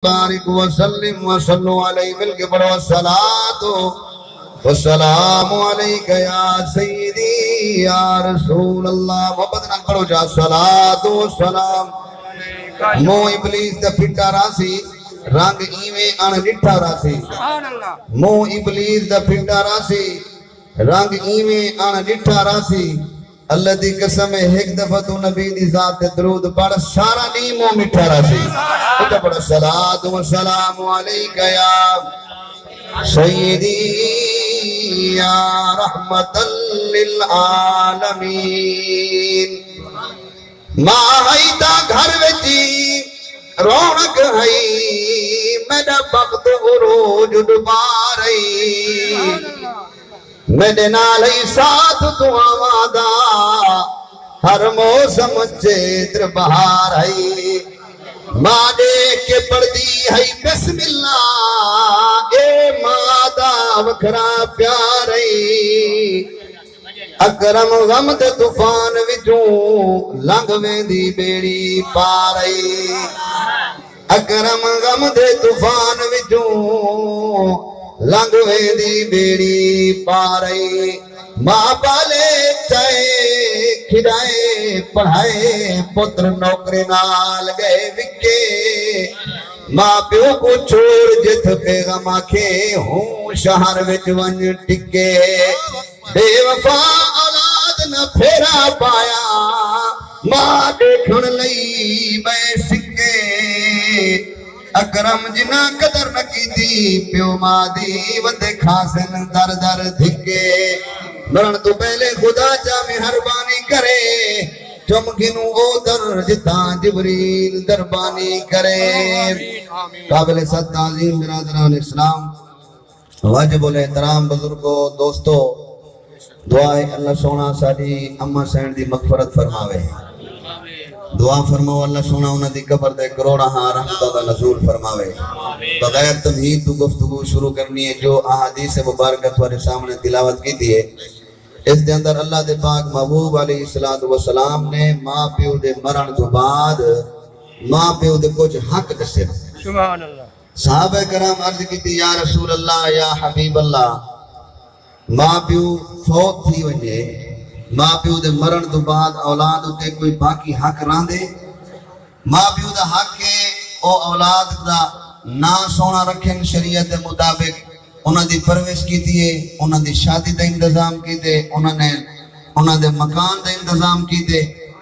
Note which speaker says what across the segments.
Speaker 1: بارک وسلم وصلو علیہ مل کے پڑھو الصلاۃ والسلام علیک یا سیدی یا رسول اللہ محبت نہ پڑھو جا الصلاۃ والسلام مو ابلیس دا پھٹا راسی رنگ ایویں ان ڈٹھا راسی مو ابلیس دا پھٹا راسی رنگ ایویں ان ڈٹھا راسی اللہ دی قسم ہے ایک دفعہ تو نبی دی ذات درود پڑھ سارا نیمو مٹھا راسی اچھا پڑھ الصلاۃ والسلام علیک یا سیدی یا رحمت للعالمین ماں ہائی تا گھر وچی رونق ہائی میرا بخت عروج ڈبا رہی میرے نالئی ساتھ دعا دا ہر موسم چیتر بہار ہے ماں دیکھ کے پڑھدی ہے بسم اللہ اے ماں دا وکھرا پیار ہے اکرم غم دے طوفان وچوں لنگ ویندی بیڑی پار ہے اکرم غم دے طوفان وچوں لنگ ویندی بیڑی پارئی ماں پالے چائے کھڑائے پڑھائے پتر نوکری نال گئے وکے ماں پیو کو چھوڑ جت پیغام آکھے ہوں شہر وچ ونج ٹکے بے وفا اولاد نہ پھیرا پایا ماں دیکھن لئی بے سکے اکرم جنا قدر نہ کی دی پیو ماں دی ودے کھاسن در در دھکے مرن تو پہلے خدا چا مہربانی کرے چمکنو او در جتاں جبریل دربانی کرے قابل صد تعظیم برادران اسلام واجب الاحترام بزرگوں دوستو دعائے اللہ سونا ساڑی اماں سین دی مغفرت فرماوے دعا فرماو اللہ سونا انہاں دی قبر دے کروڑا ہاں رحمتہ دا نزول فرماوے بغیر تمہید تو گفتگو شروع کرنی ہے جو احادیث مبارکہ تمہارے سامنے تلاوت کی دی ہے اس دے اندر اللہ دے پاک محبوب علیہ السلام نے ماں پیو دے مرن تو بعد ماں پیو دے کچھ حق دسے سبحان اللہ صحابہ کرام عرض کی تھی یا رسول اللہ یا حبیب اللہ ماں پیو فوت تھی ونجے ماں پیو دے مرن تو بعد اولاد ہوتے کوئی باقی حق ران دے ماں پیو دا حق ہے او اولاد دا نا سونا رکھیں شریعت مطابق انہاں دی پروش کی تیئے انہاں دی شادی دا انتظام کی دے انہاں دے مکان دا انتظام کی دے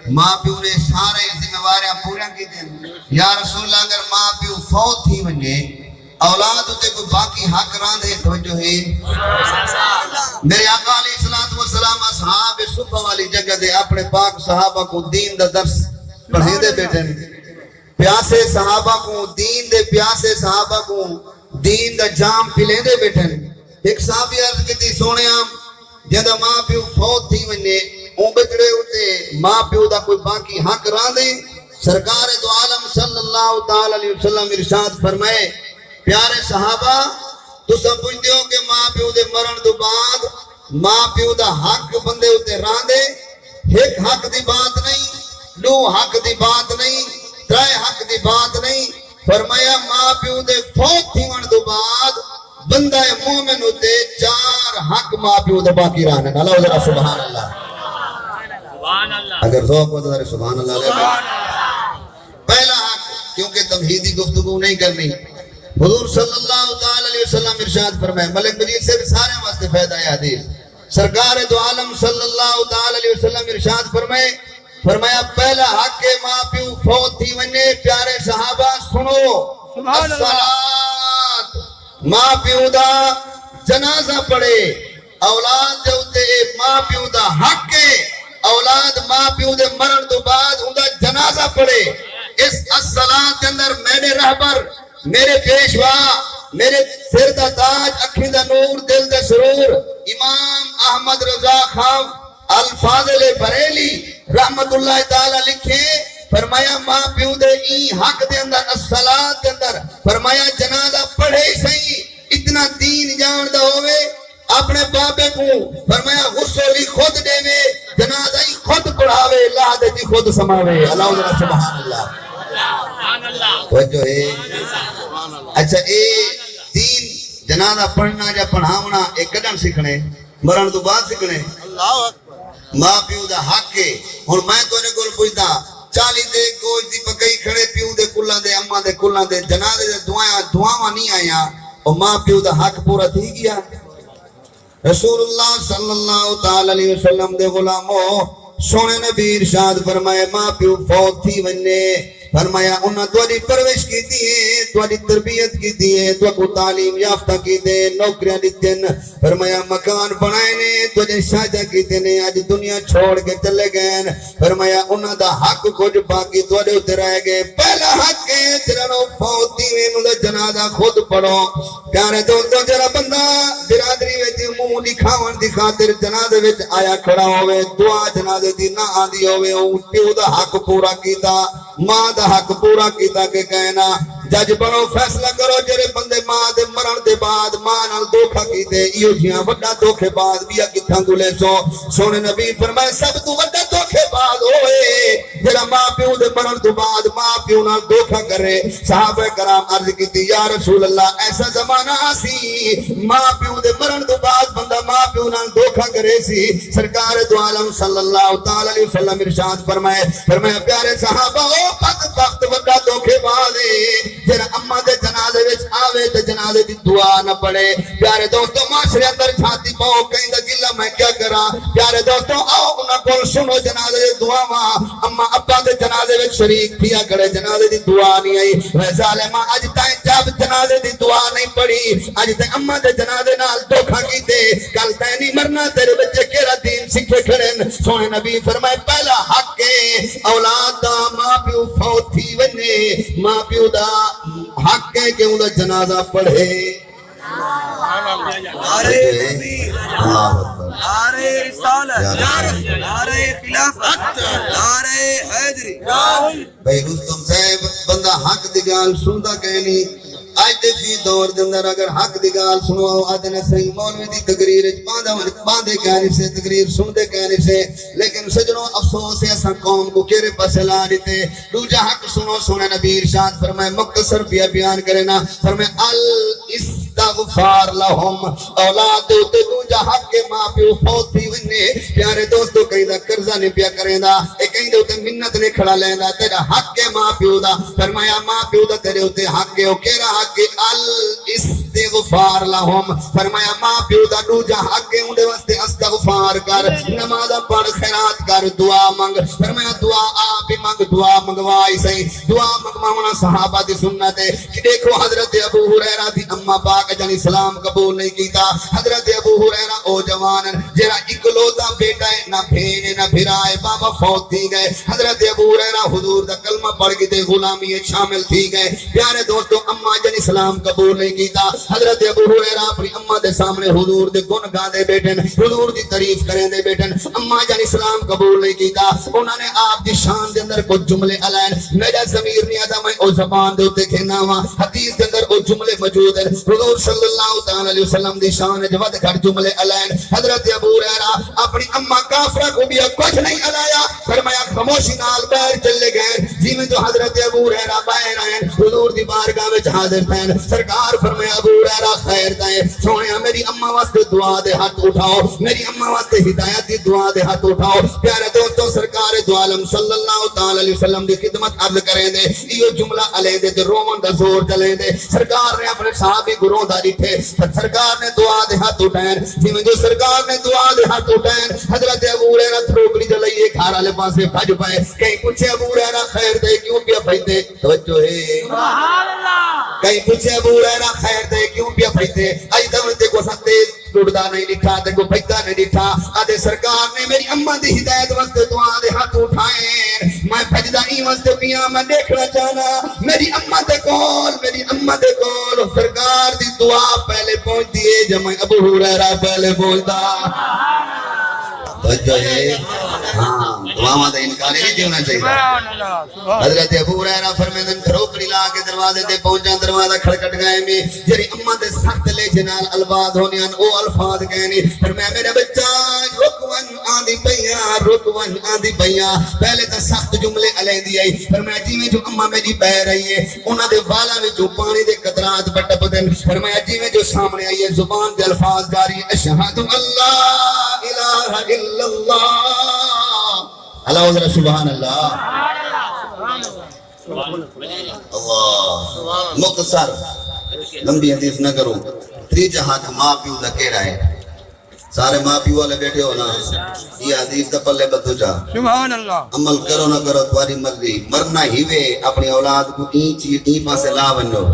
Speaker 1: ماں پیو نے سارے ذمہ واریاں پوریاں کی دے یا رسول اللہ اگر ماں پیو فوت تھی ونجے اولاد ہوتے کوئی باقی حق ران دے توجہ ہے میرے آقا علیہ السلام اصحاب صفہ والی جگہ دے اپنے پاک صحابہ کو دین دا درس پڑھیں دے بیٹھیں پیاسے صحابہ کو دین دے پیاسے صحابہ کو دین دا جام پلیں دے بیٹھیں ایک صحابی عرض کی تھی سونے آم جدہ ماں پیو فوت تھی ونجے اون بچڑے ہوتے ماں پیو دا کوئی باقی حق ران دے سرکار دو عالم صلی اللہ علیہ وسلم ارشاد فرمائے پیارے صحابہ تو سب پوچھتے ہو کہ ماں پیو دے مرن تو بعد ماں پیو دا حق بندے ہوتے ران دے ایک حق دی بات نہیں دو حق دی بات نہیں ترائے حق دی بات نہیں فرمایا ماں پیو دے فوت تھی ون تو بعد بندہ مومن ہوتے چار حق ماں پیو دے باقی رانے اللہ علیہ سبحان اللہ اگر ذوق ہوتا ہے سبحان اللہ علیہ پہلا حق کیونکہ تمہیدی گفتگو نہیں کرنی حضور صلی اللہ علیہ وسلم ارشاد فرمائے ملک مجید سے بھی سارے واسطے فائدہ ہے حدیث سرکار دو عالم صلی اللہ علیہ وسلم ارشاد فرمایا پہلا حق کے ماں پیو فوت تھی ونجے پیارے صحابہ سنو الصلاۃ ماں پیو دا جنازہ پڑھے اولاد جو تے ماں پیو دا حق کے اولاد ماں پیو دے مرن تو بعد ان دا جنازہ پڑھے اس الصلاۃ کے اندر میرے رہبر میرے پیشوا میرے سر دا تاج اکھیں دا نور دل دا سرور امام احمد رضا خان الفاضل بریلی رحمت اللہ تعالی لکھے فرمایا ماں پیو دے این حق دے اندر الصلاۃ دے اندر فرمایا جنازہ پڑھے صحیح اتنا دین جان دا ہوئے اپنے بابے کو فرمایا غسلی خود دے میں جنازہ ہی خود پڑھاوے اللہ دے جی خود سماوے اللہ سبحان اللہ توجہ ہے اچھا اے دین جنازہ پڑھنا یا پڑھاونا ایک کدن سکھنے مرن تو بعد سکھنے ماں پیو دا حق ہے اور میں تو نے کول پوچھتا 40 دے گوشت دی پکئی کھڑے پیو دے کلاں دے اماں دے کلاں دے جنازے دے دعاواں نہیں آیا اور ماں پیو دا حق پورا تھی گیا رسول اللہ صلی اللہ تعالی علیہ وسلم دے غلامو سونے نبی ارشاد فرمائے ماں پیو فوت تھی ونے فرمایا انہاں تواڈی پرورش کیتی ہے تواڈی تربیت کیتی ہے تو کو تعلیم یافتہ کیتے نوکریاں دتن فرمایا مکان بنائے نے تواڈے شادی کیتے نے اج دنیا چھوڑ کے چلے گئے فرمایا انہاں دا حق کچھ باقی تواڈے اوتے رہ گئے پہلا حق ہے جنہاں فوت تھی وے نوں جنازہ خود پڑھو پیارے دوستو جڑا بندہ برادری وچ منہ دکھاون دی خاطر جنازے وچ آیا کھڑا ہوے دعا جنازے دی نہ آندی ہوے او پیو دا حق پورا کیتا ماں دا حق پورا کیتا کہ کہنا جج بنو فیصلہ کرو جڑے بندے ماں دے مرن دے بعد ماں نال دھوکا کیتے ایو جیاں وڈا دھوکے بعد بیا کتھاں گلے سونے نبی فرمائے سب تو وڈا دھوکے بعد ہوئے جڑا ماں پیو دے مرن تو بعد ماں پیو نال دھوکا کرے صحابہ کرام عرض کیتی یا رسول اللہ ایسا زمانہ سی ماں پیو دے مرن تو بعد بندہ ماں پیو نال دھوکا کرے سی سرکار دو عالم صلی اللہ تعالی علیہ وسلم ارشاد فرمائے پیارے صحابہ او بدبخت وڈا دھوکے بعد جڑا اماں دے جنازے وچ آوے تے جنازے دی دعا نہ پڑھے پیارے دوستو معاشرے اندر چھاتی پاؤ کہندا گلا میں کیا کراں پیارے دوستو آؤ انہاں کول سنو جنازے دی دعاواں اماں ابا دے جنازے وچ شریک تھیا کرے جنازے دی دعا نہیں آئی اے ظالما اج تائیں جب جنازے دی دعا نہیں پڑھی اج تے اماں دے جنازے نال دھوکا کیتے کل تے نہیں مرنا تیرے بچے کیڑا دین سکھے کھڑے سونے نبی فرمائے پہلا حق ہے اولاد دا ماں پیو فوت تھی ونے ماں پیو دا حق ہے کہ انہوں جنازہ پڑھے
Speaker 2: نعرے تکبیر نعرے رسالت نعرے خلافت نعرے حیدری
Speaker 1: بھئی رستم صاحب بندہ حق دی گال سندا کہنی آج دے فی دور دے اندر اگر حق دی گال سنواؤ آدھنا صحیح مولوی دی تقریر باندھے کہنے سے تقریر سندے کہنے سے لیکن سجنوں افسوس ہے ایسا قوم کو کیرے پاس لا دیتے دوجہ حق سنو سونے نبی ارشاد فرمائے مختصر بیان کرنا فرمائے الاستغفار لہم اولاد دوتے دوجہ حق کے ماں پیو فوت تھی ونے پیارے دوستو کہیں دا قرضہ نہیں پیا کریں دا کہیں دوتے منت نے کھڑا لیں دا تیرا حق کے ماں پیو دا فرمایا ماں پیو دا تیرے ہوتے حق کے کیرا حق کے الاستغفار لہم فرمایا ماں پیو دا دوجہ حق کے اندے واسطے استغفار کر نماز پڑھ خیرات کر دعا منگ فرمایا دعا آپ منگ دعا منگوائی سہی دعا منگوانا صحابہ دی سنت ہے کہ دیکھو حضرت ابو ہریرہ دی اماں پاک جن اسلام قبول نہیں کیتا حضرت ابو ہریرہ او جوان جرا اکلوتا بیٹا ہے نہ بھین نہ بھرائے بابا فوت تھی گئے حضرت ابو ہریرہ حضور دا کلمہ پڑھ کے دے غلامی شامل تھی گئے پیارے دوستو اماں جن اسلام قبول نہیں کیتا حضرت ابو ہریرہ اپنی اماں دے سامنے حضور دے گن گا دے بیٹن حضور دی تعریف کریں دے بیٹن اماں جن اسلام قبول نہیں کیتا انہوں نے آپ دی شان دے اندر کچھ جملے علائن میرا ضمیر نہیں آتا میں او زبان دے ہوتے کہنا ہوا حدیث دے اندر او جملے موجود ہیں حضور صلی اللہ تعالی علیہ وسلم دی شان جواد گھر جملے علائن حضرت ابو ہریرہ اپنی اماں کافرہ کو بھی کچھ نہیں علایا فرمایا خاموشی نال باہر چلے گئے جی میں جو حضرت ابو ہریرہ باہر آئے حضور دی بارگاہ وچ حاضر تھے سرکار فرمایا ابو ہریرہ خیر دے سویا میری اماں واسطے دعا دے ہاتھ اٹھاؤ میری اماں واسطے ہدایت دی دعا دے ہاتھ اٹھاؤ پیارے دوستو سرکار دو عالم صلی اللہ تعالی علیہ وسلم دی خدمت عرض کریں دے یہ جملہ علیہ دے رومن دا زور چلیں دے سرکار نے اپنے صحابی گروہ دا ڈٹھے سرکار نے دعا دے ہاتھ اٹھائیں جی میں جو سرکار نے دعا دے ہاتھ اٹھائیں حضرت ابو ہریرہ تھوکڑی جلائیے گھر والے پاسے بھج پائے کہیں پوچھے ابو ہریرہ خیر دے کیوں پیا بھجتے توجہ ہے سبحان اللہ کہیں پوچھے ابو ہریرہ خیر دے کیوں پیا بھجتے اج دم تے کو ستے ٹوٹدا نہیں لکھا تے کو بھجدا نہیں لکھا آدے سرکار نے میری اماں دی ہدایت واسطے دعا دے ہاتھ اٹھائے میں بھجدا نہیں واسطے پیا میں دیکھنا چاہنا میری اماں دے کول سرکار دی دعا پہلے پہنچ دیے جب میں ابو ہریرہ پہلے بولدا توجہ ہے ہاں دعاواں دا انکار نہیں ہونا چاہیے
Speaker 2: سبحان اللہ سبحان
Speaker 1: حضرت ابو ہریرہ فرماتے ہیں کھروکڑی لا کے دروازے تے پہنچا دروازہ کھڑکٹ گئے میں جڑی اماں دے سخت لے جنال الفاظ ہونے ان او الفاظ کہنی فرمایا میرا بچہ رکون آندی پیا رکون آندی پیا پہلے تے سخت جملے علیندی آئی فرمایا جی میں جو اماں میری بہ رہی ہے انہاں دے والا وچوں پانی دے قطرات بٹ بدن فرمایا جی میں جو سامنے آئی ہے زبان دے الفاظ جاری اشہد اللہ الہ الا اللہ اللہ ذرا سبحان اللہ اللہ مختصر لمبی حدیث نہ کروں تری جہاں کا ماں پیو دا کہہ رہا ہے سارے ماں پیو والے بیٹھے ہو نا یہ حدیث دا پلے بدو جا
Speaker 2: سبحان اللہ
Speaker 1: عمل کرو نہ کرو تمہاری مرضی مرنا ہی وے اپنی اولاد کو این چیز این پاسے لا بنو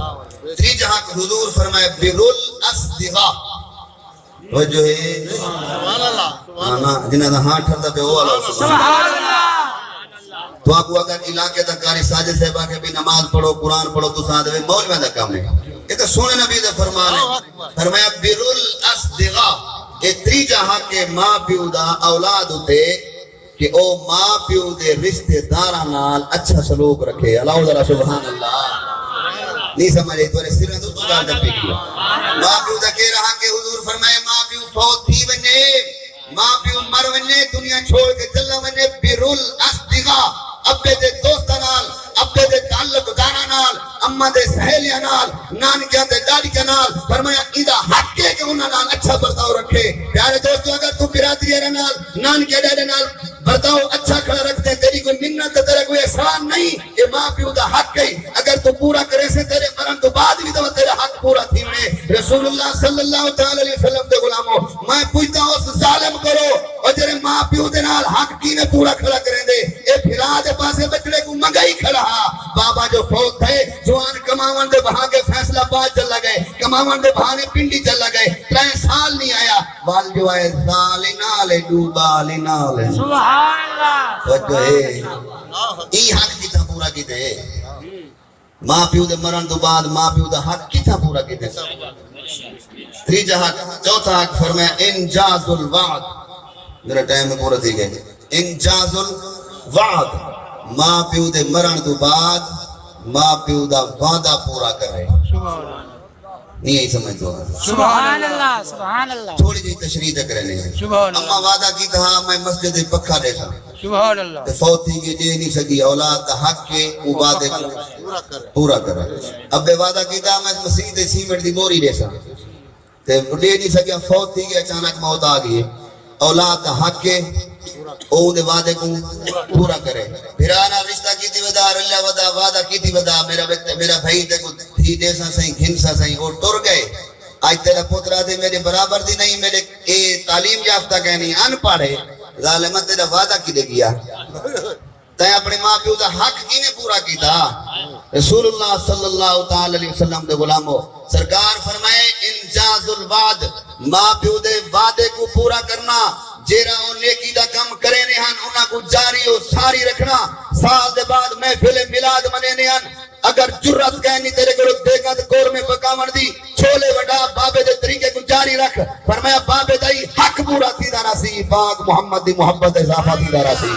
Speaker 1: تری جہاں کا حضور فرمائے برل اصدغا وہ جو ہے سبحان اللہ جنہاں دا ہاں ٹھردا پہ وہ اللہ
Speaker 2: سبحان اللہ
Speaker 1: تو آپ کو اگر علاقے تک کاری ساجد صاحبہ کے بھی نماز پڑھو قرآن پڑھو تو ساتھ میں مولوی دا کام نہیں یہ تو سونے نبی دا فرمان ہے فرمایا برل اصدغا یہ تری جہاں کے ماں پیو دا اولاد ہوتے کہ او ماں پیو دے رشتہ داراں نال اچھا سلوک رکھے اللہ ذرا سبحان اللہ نہیں سمجھے تو سرہ تو گال دے کیا ماں پیو دا کہہ رہا کہ حضور فرمائے ماں پیو فوت تھی ونے ماں پیو مر ونے دنیا چھوڑ کے چلا ونے برل اصدغا ابے دے دوستاں نال ابے دے تعلق داراں نال اماں دے سہیلیاں نال نانکیاں دے ڈاڈیاں نال فرمایا ایندا حق ہے کہ انہاں نال اچھا برتاؤ رکھے پیارے دوستو اگر تو برادری نال نانکے ڈاڈے نال برتاؤ اچھا کھڑا رکھتے تیری کوئی منت تیرا کوئی احسان نہیں یہ ماں پیو دا حق ہے اگر تو پورا کرے سے تیرے مرن تو بعد بھی تو تیرا حق پورا تھی میں رسول اللہ صلی اللہ تعالی علیہ وسلم دے غلاموں میں پوچھتا ہوں اس ظالم کرو اور جڑے ماں پیو دے نال حق کی نے پورا کھڑا کریں دے اے پھرا دے پاسے بچڑے کو منگائی کھڑا بابا جو فوت تھے جوان کماون دے بہا کے فیصلہ باد چل گئے کماون دے بہانے پنڈی چل گئے 3 سال نہیں آیا وال جو ہے ظالنال ڈوبالنال
Speaker 2: سبحان اللہ
Speaker 1: وجہ ہے ای حق کتنا پورا کیتے ماں پیو دے مرن تو بعد ماں پیو دا حق کتنا پورا کیتے تری جہاں چوتھا حق فرمایا انجاز الوعد میرا ٹائم میں پورا تھی گئے انجاز الوعد ماں پیو دے مرن تو بعد ماں پیو دا وعدہ پورا کرے نہیں یہی سمجھ دو
Speaker 2: سبحان اللہ سبحان اللہ
Speaker 1: تھوڑی جی تشریح تک رہنے ہیں
Speaker 2: سبحان
Speaker 1: اما وعدہ کی تھا میں مسجد پکھا دے سا
Speaker 2: سبحان اللہ
Speaker 1: فوت تھی کہ دے نہیں سکی اولاد دا حق کے وہ وعدے پورا کرے اب بے وعدہ کی تھا میں مسجد سیمنٹ دی بوری دے سا تے دے نہیں سکیا فوت تھی کہ اچانک موت آ گئی اولاد دا حق کے او دے وعدے کو پورا کرے پھرانا رشتہ کی تھی ودا اللہ ودا وعدہ کی تھی ودا میرا بھائی تے کو تھی دے سا سہیں گھن سا سہیں اور ٹر گئے آج تیرا پوترا دے میرے برابر دی نہیں میرے تعلیم یافتہ کہنی ان پڑھے ظالمہ تیرا وعدہ کی دے گیا تے اپنے ماں پیو دا حق کی نے پورا کی تھا رسول اللہ صلی اللہ تعالی علیہ وسلم دے غلاموں سرکار فرمائے انجاز الوعد ماں پیو دے وعدے کو پورا کرنا جیرا او نیکی دا کم کرے نہان انہاں کو جاری و ساری رکھنا سال دے بعد محفل میلاد منے نہان اگر جرت کہنی تیرے کو دیکھا تو کور میں پکاون دی چھولے وڈا بابے دے طریقے کو جاری رکھ فرمایا بابے دائی حق پورا تھی دارا سی پاک محمد دی محبت اضافہ تھی دارا سی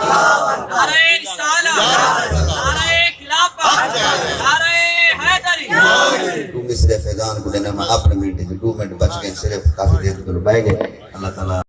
Speaker 2: نعرہ رسالہ نعرہ خلافت نعرہ حیدری
Speaker 1: تو مصر فیضان کو لینا میں اپنے منٹ 2 منٹ بچ گئے صرف کافی دیر تو بائے گئے اللہ تعالیٰ